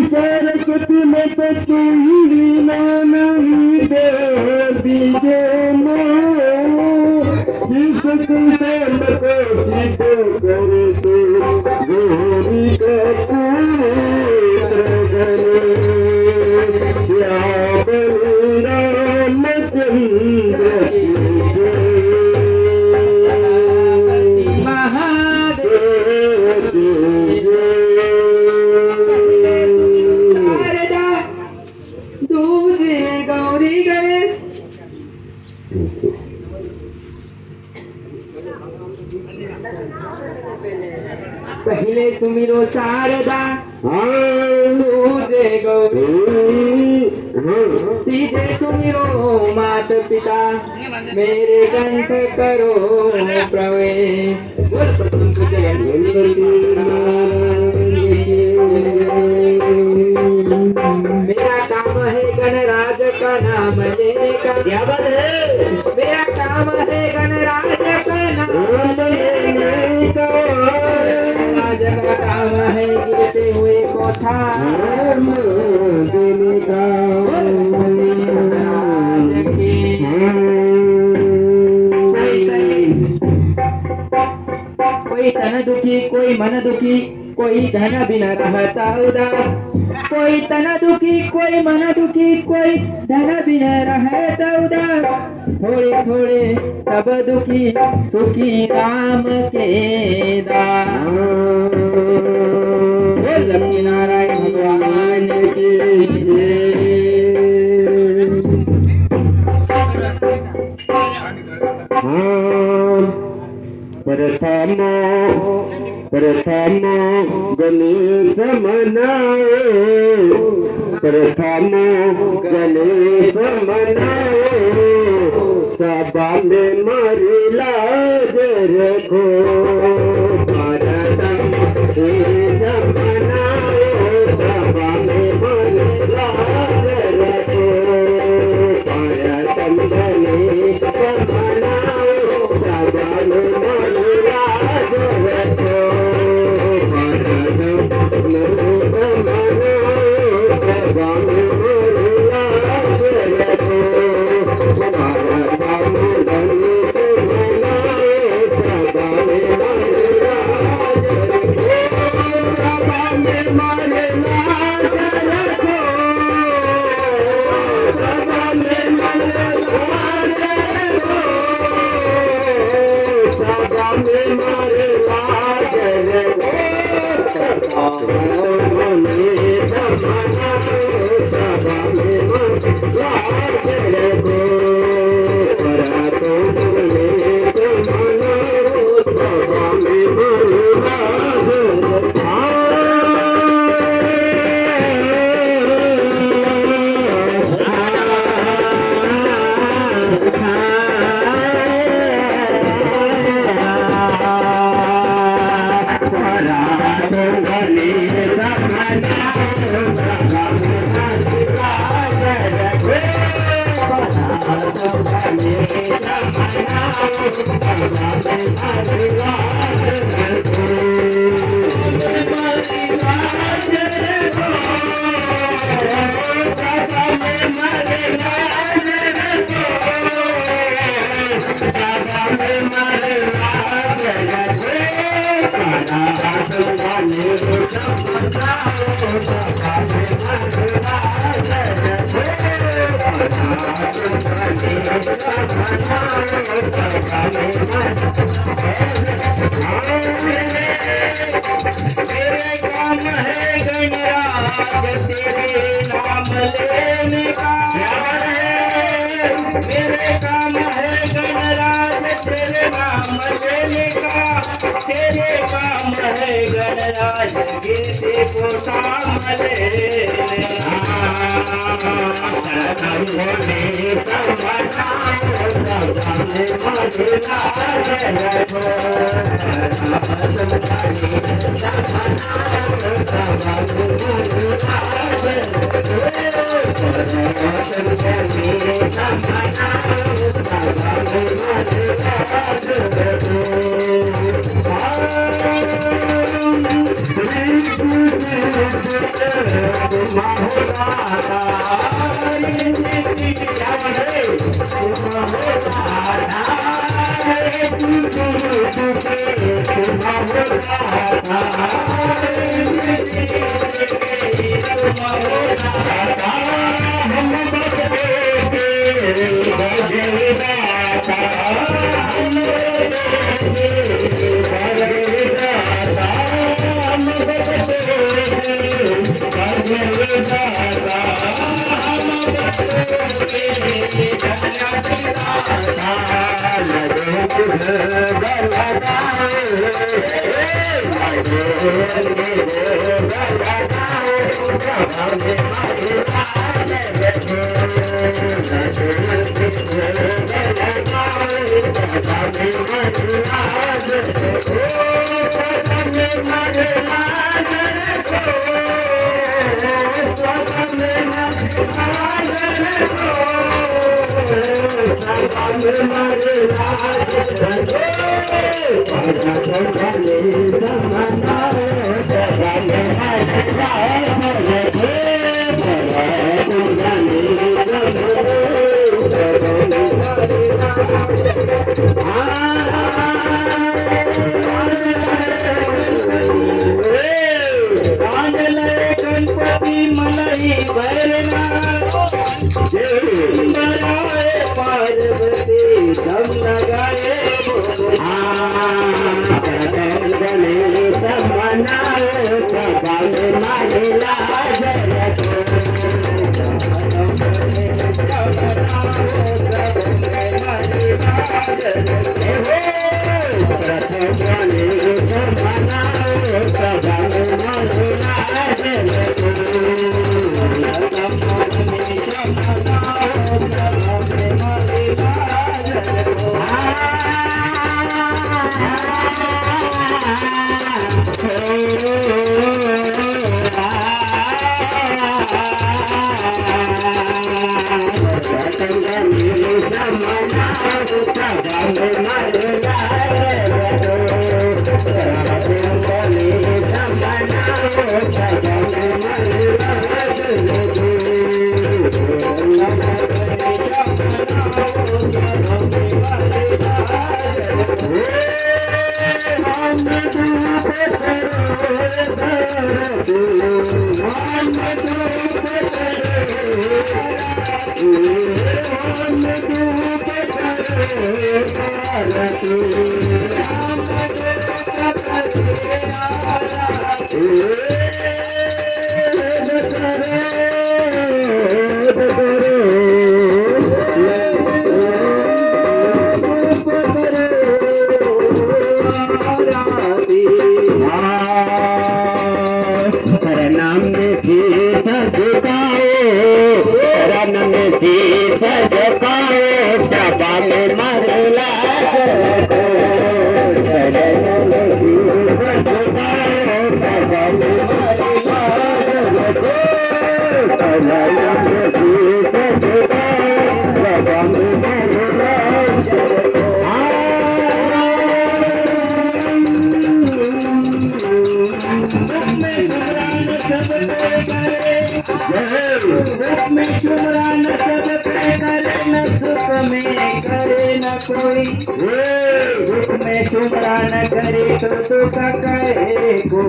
सरस्वती में तो तू ही नहीं दे दीजे जिस तुमसे मको सीखो करे तो गोरी का पुत्र गणे श्याम रामचंद्र पहिले सुमिरो शारदा तुझे गौरी तीजे सुमिरो मात पिता मेरे कंठ करो प्रवेश मेरा काम है गणराज का नाम लेने का। क्या बात है? मेरा काम है गणराज का नाम लेने का। राज का काम है गिरते हुए को था देने का। कोई तन दुखी कोई मन दुखी कोई धन बिना रहता उदास। कोई तन दुखी कोई मन दुखी कोई धन बिना रहता उदास। थोड़े थोड़े सब दुखी सुखी राम के दास। लक्ष्मी नारायण भगवान की प्रथमो गणेश मनाए प्रथमो गणेश मनाए सभा में मरिला रखो परतम गणेश मनाए सभा में मरिला रखो परतम गणेश मनाए सभा में मरिला मेरे काम है गणराज तेरे नाम लेने का। मेरे काम है गणराज तेरे नाम लेने का। तेरे काम है गणराज गिरते को सामने गणपती मलाही भरना पार्वती दम लगाए गणेश मनाओ सभा में महिला चुमरा न करे तो दुख करे को